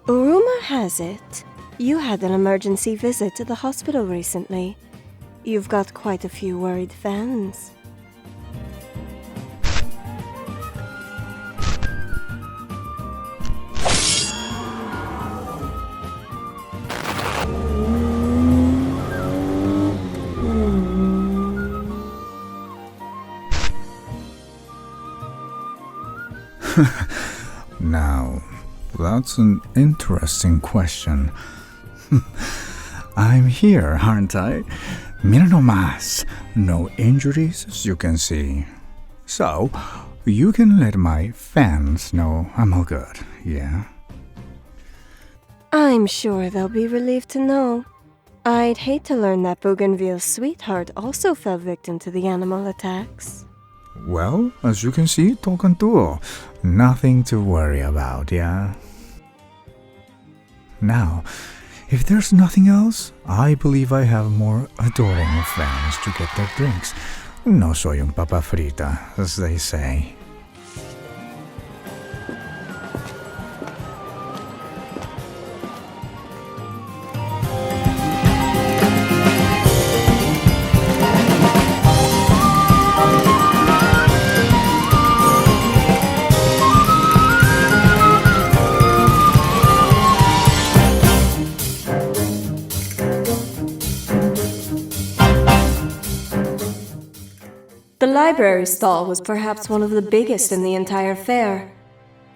Rumor has it, you had an emergency visit to the hospital recently. You've got quite a few worried fans. Now, that's an interesting question. I'm here, aren't I? Mira no más. No injuries, as you can see. So, you can let my fans know I'm all good, yeah? I'm sure they'll be relieved to know. I'd hate to learn that Bougainville's sweetheart also fell victim to the animal attacks. Well, as you can see, 𝓘𝓵𝓪. Nothing to worry about, yeah? Now, if there's nothing else, I believe I have more adoring fans to get their drinks. No soy un papa frita, as they say. The library stall was perhaps one of the biggest in the entire fair.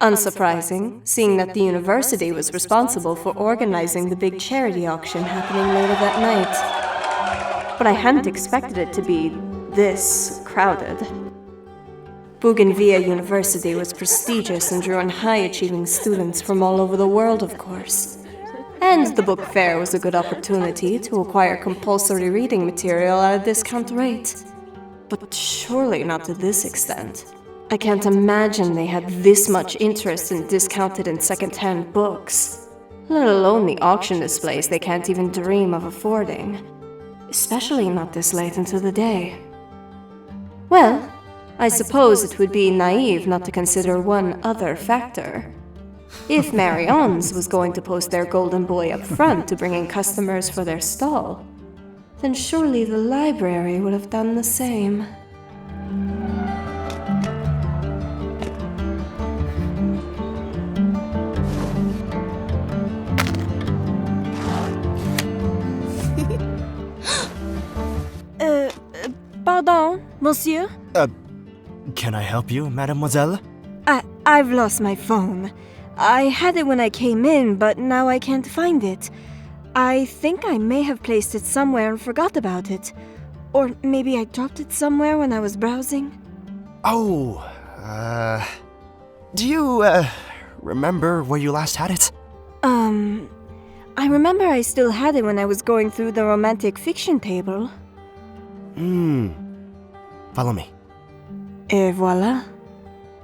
Unsurprising, seeing that the university was responsible for organizing the big charity auction happening later that night. But I hadn't expected it to be this crowded. Bougainville University was prestigious and drew in high-achieving students from all over the world, of course. And the book fair was a good opportunity to acquire compulsory reading material at a discount rate. But surely not to this extent. I can't imagine they had this much interest in discounted and second-hand books, let alone the auction displays they can't even dream of affording, especially not this late into the day. Well, I suppose it would be naive not to consider one other factor. If Marion's was going to post their golden boy up front to bring in customers for their stall, then surely the library would have done the same. Pardon, monsieur? Can I help you, mademoiselle? I've lost my phone. I had it when I came in, but now I can't find it. I think I may have placed it somewhere and forgot about it. Or maybe I dropped it somewhere when I was browsing. Oh, do you, remember where you last had it? I remember I still had it when I was going through the romantic fiction table. Follow me. Et voilà.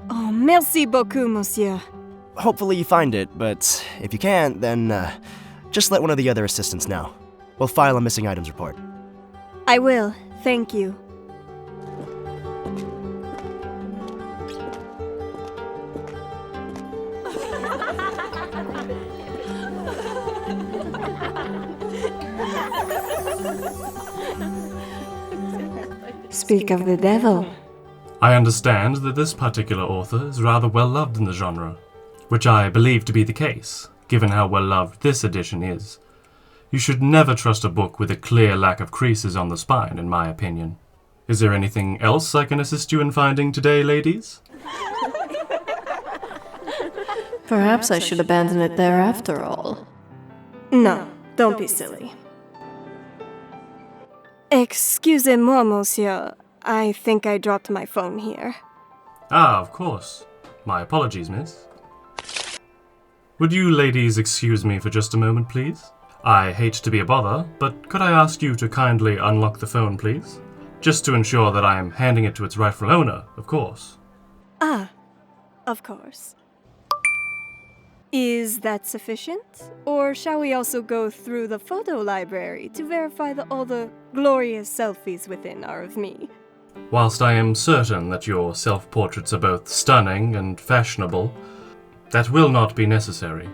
Oh, merci beaucoup, monsieur. Hopefully you find it, but if you can't, then, just let one of the other assistants know. We'll file a missing items report. I will, thank you. Speak of the devil. I understand that this particular author is rather well loved in the genre, which I believe to be the case, given how well loved this edition is. You should never trust a book with a clear lack of creases on the spine, in my opinion. Is there anything else I can assist you in finding today, ladies? Perhaps I should abandon it there after all. No, don't be silly. Excusez-moi, monsieur. I think I dropped my phone here. Ah, of course. My apologies, miss. Would you ladies excuse me for just a moment, please? I hate to be a bother, but could I ask you to kindly unlock the phone, please? Just to ensure that I am handing it to its rightful owner, of course. Ah, of course. Is that sufficient? Or shall we also go through the photo library to verify that all the glorious selfies within are of me? Whilst I am certain that your self-portraits are both stunning and fashionable, that will not be necessary.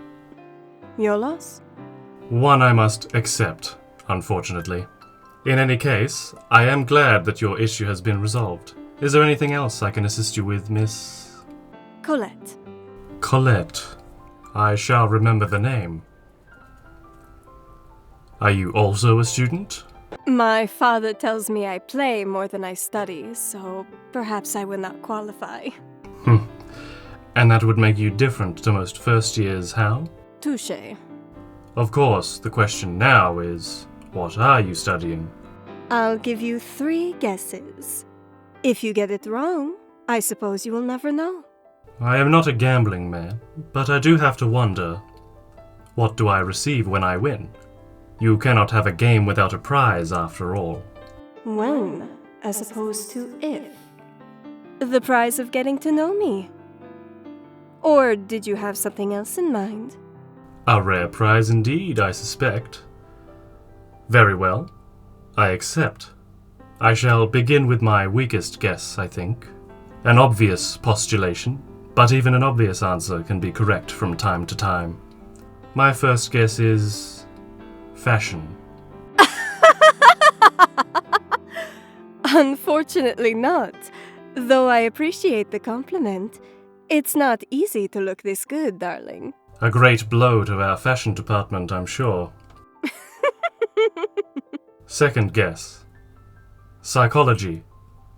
Your loss? One I must accept, unfortunately. In any case, I am glad that your issue has been resolved. Is there anything else I can assist you with, Miss... Colette. Colette. I shall remember the name. Are you also a student? My father tells me I play more than I study, so perhaps I will not qualify. And that would make you different to most first years, how? Touché. Of course, the question now is, what are you studying? I'll give you 3 guesses. If you get it wrong, I suppose you will never know. I am not a gambling man, but I do have to wonder, what do I receive when I win? You cannot have a game without a prize, after all. When, as opposed to if. The prize of getting to know me. Or did you have something else in mind? A rare prize indeed, I suspect. Very well. I accept. I shall begin with my weakest guess, I think. An obvious postulation, but even an obvious answer can be correct from time to time. My first guess is... fashion. Unfortunately not. Though I appreciate the compliment. It's not easy to look this good, darling. A great blow to our fashion department, I'm sure. Second guess. Psychology,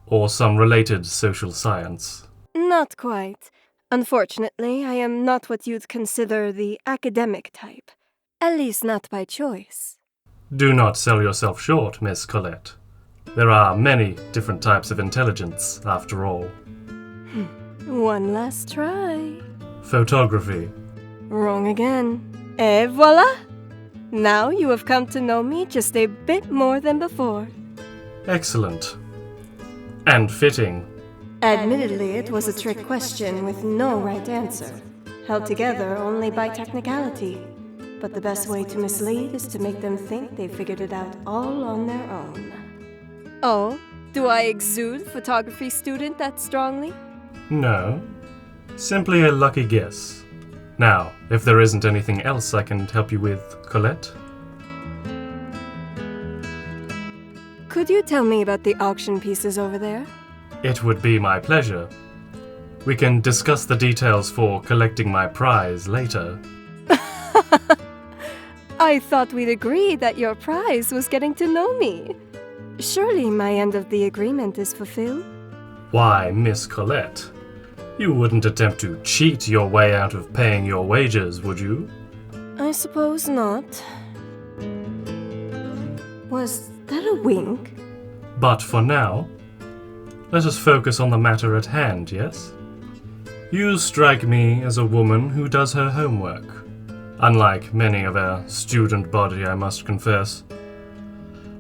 or some related social science. Not quite. Unfortunately, I am not what you'd consider the academic type. At least not by choice. Do not sell yourself short, Miss Colette. There are many different types of intelligence, after all. One last try. Photography. Wrong again. Et voila! Now you have come to know me just a bit more than before. Excellent. And fitting. Admittedly, it was a trick question with no right answer, held together only by technicality. But the best way to mislead is to make them think they figured it out all on their own. Oh, do I exude photography student that strongly? No. Simply a lucky guess. Now, if there isn't anything else I can help you with, Colette? Could you tell me about the auction pieces over there? It would be my pleasure. We can discuss the details for collecting my prize later. I thought we'd agreed that your prize was getting to know me. Surely my end of the agreement is fulfilled? Why, Miss Colette, you wouldn't attempt to cheat your way out of paying your wages, would you? I suppose not. Was that a wink? But for now, let us focus on the matter at hand, yes? You strike me as a woman who does her homework. Unlike many of our student body, I must confess.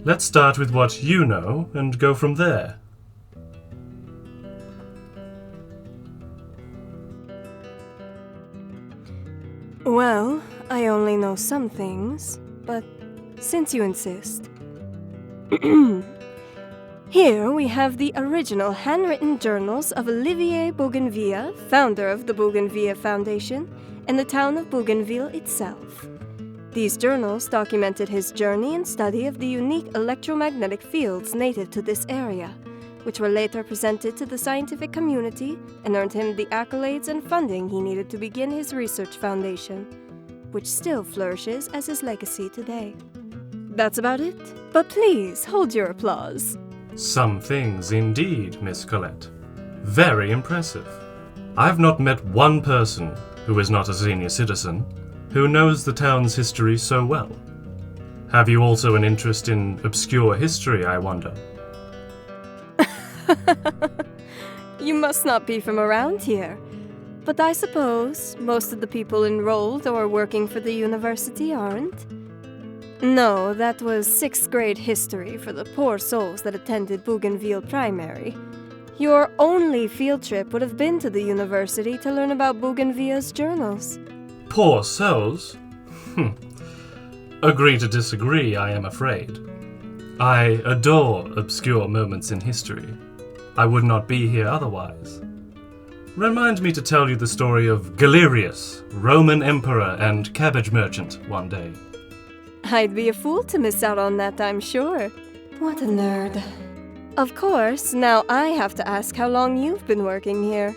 Let's start with what you know and go from there. Well, I only know some things, but since you insist. Here we have the original handwritten journals of Olivier Bougainville, founder of the Bougainville Foundation, and the town of Bougainville itself. These journals documented his journey and study of the unique electromagnetic fields native to this area, which were later presented to the scientific community and earned him the accolades and funding he needed to begin his research foundation, which still flourishes as his legacy today. That's about it, but please hold your applause. Some things indeed, Miss Colette. Very impressive. I've not met one person who is not a senior citizen who knows the town's history so well. Have you also an interest in obscure history, I wonder? You must not be from around here, but I suppose most of the people enrolled or working for the university aren't. No, that was 6th grade history for the poor souls that attended Bougainville Primary. Your only field trip would have been to the university to learn about Bougainville's journals. Poor souls? Agree to disagree, I am afraid. I adore obscure moments in history. I would not be here otherwise. remind me to tell you the story of Galerius, Roman emperor and cabbage merchant, one day. I'd be a fool to miss out on that, I'm sure. What a nerd. Of course, now I have to ask how long you've been working here.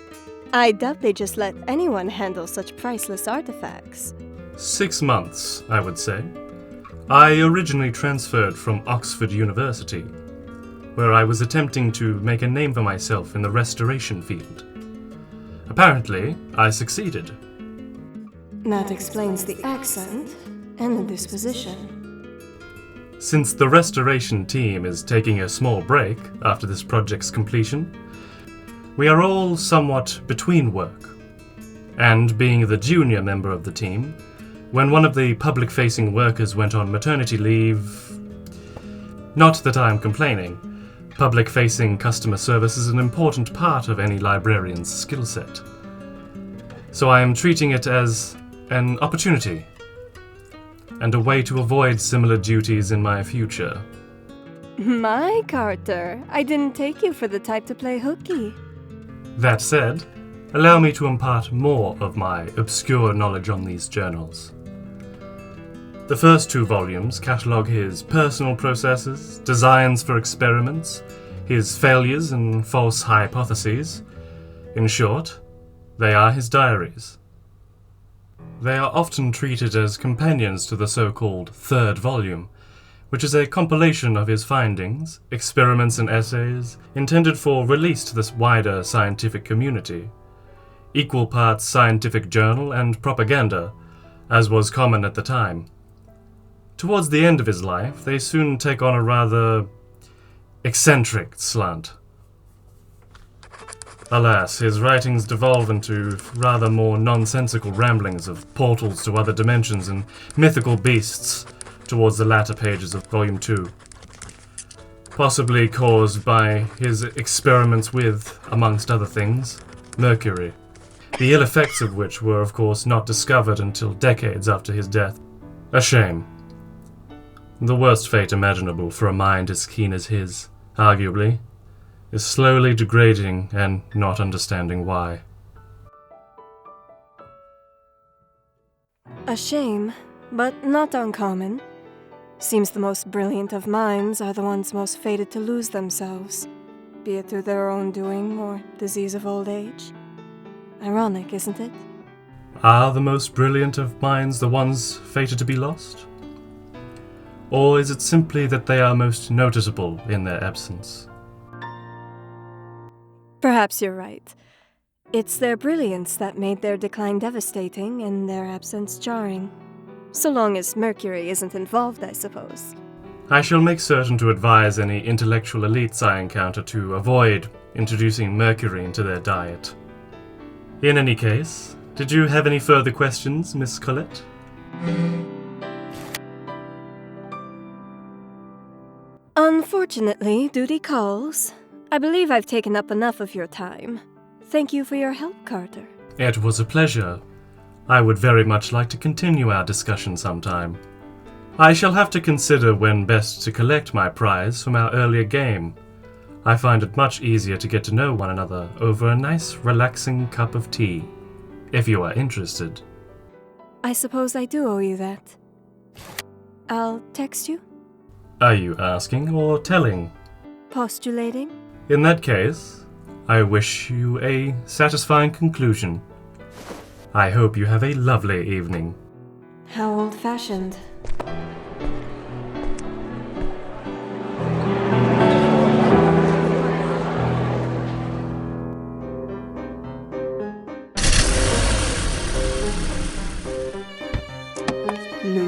I doubt they just let anyone handle such priceless artifacts. 6 months, I would say. I originally transferred from Oxford University, where I was attempting to make a name for myself in the restoration field. Apparently, I succeeded. That explains the accent and the disposition. Since the restoration team is taking a small break after this project's completion, we are all somewhat between work. And being the junior member of the team, when one of the public-facing workers went on maternity leave... Not that I am complaining. Public-facing customer service is an important part of any librarian's skill set. So I am treating it as an opportunity and a way to avoid similar duties in my future. My Carter, I didn't take you for the type to play hooky. That said, allow me to impart more of my obscure knowledge on these journals. The first 2 volumes catalogue his personal processes, designs for experiments, his failures and false hypotheses. In short, they are his diaries. They are often treated as companions to the so-called third volume, which is a compilation of his findings, experiments and essays, intended for release to this wider scientific community. Equal parts scientific journal and propaganda, as was common at the time. Towards the end of his life, they soon take on a rather eccentric slant. Alas, his writings devolve into rather more nonsensical ramblings of portals to other dimensions and mythical beasts towards the latter pages of Volume 2. Possibly caused by his experiments with, amongst other things, mercury, the ill effects of which were of course not discovered until decades after his death. A shame. The worst fate imaginable for a mind as keen as his, arguably, is slowly degrading and not understanding why. A shame, but not uncommon. Seems the most brilliant of minds are the ones most fated to lose themselves, be it through their own doing or disease of old age. Ironic, isn't it? Are the most brilliant of minds the ones fated to be lost? Or is it simply that they are most noticeable in their absence? Perhaps you're right. It's their brilliance that made their decline devastating and their absence jarring. So long as Mercury isn't involved, I suppose. I shall make certain to advise any intellectual elites I encounter to avoid introducing mercury into their diet. In any case, did you have any further questions, Miss Colette? Unfortunately, duty calls. I believe I've taken up enough of your time. Thank you for your help, Carter. It was a pleasure. I would very much like to continue our discussion sometime. I shall have to consider when best to collect my prize from our earlier game. I find it much easier to get to know one another over a nice, relaxing cup of tea, if you are interested. I suppose I do owe you that. I'll text you? Are you asking or telling? Postulating? In that case, I wish you a satisfying conclusion. I hope you have a lovely evening. How old-fashioned.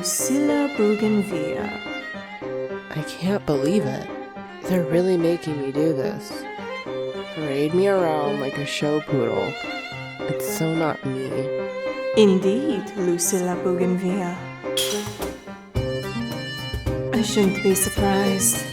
𝓒𝓸𝓲𝓽𝓪. I can't believe it. They're really making me do this. Parade me around like a show poodle. It's so not me. Indeed, 𝓒𝓸𝓲𝓽𝓪. I shouldn't be surprised.